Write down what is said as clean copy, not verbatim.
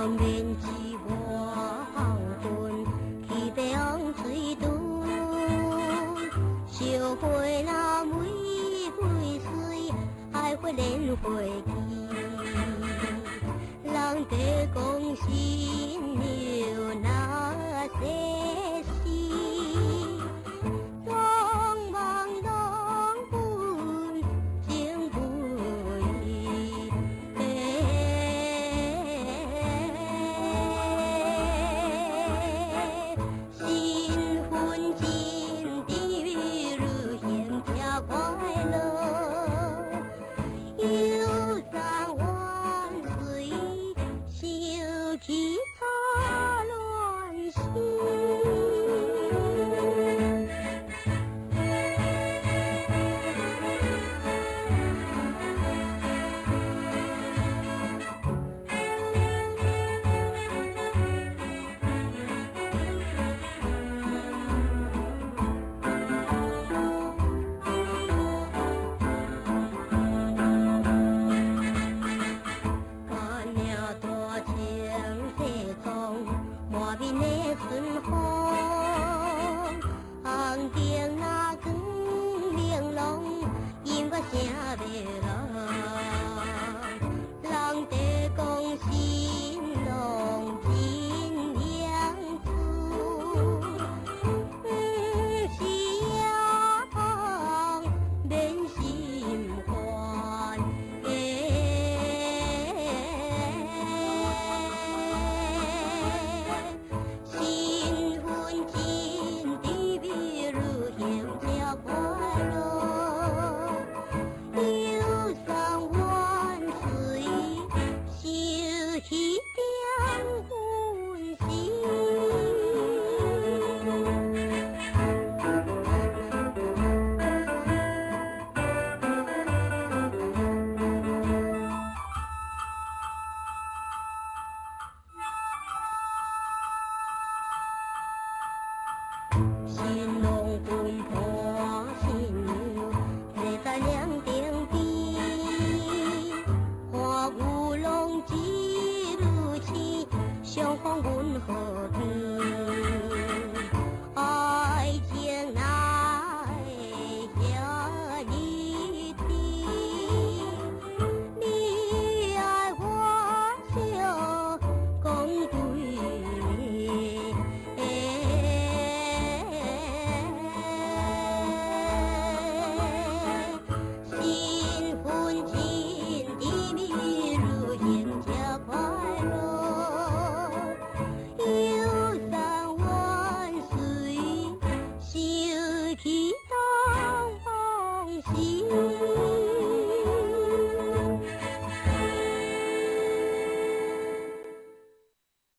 面子我分，去地方吹顿，烧花那玫瑰水，爱花莲花枝。人地讲新娘那些事，苍茫浪奔情不移。新婚金的日幸加快乐，有三万岁，小吉他乱心。满面的春风，红灯那光明亮，音乐声微浪，人地讲新郎真娘子，是呀免心烦。新婚金的比日幸加快乐，有三万岁，小喜点欢喜。新郎分破新娘，坐在凉亭边，花舞龙一路起，相逢温和平。爱情那下一滴，你爱我就讲对面。新婚金的比日幸加快乐，有三万岁，小气当欢喜。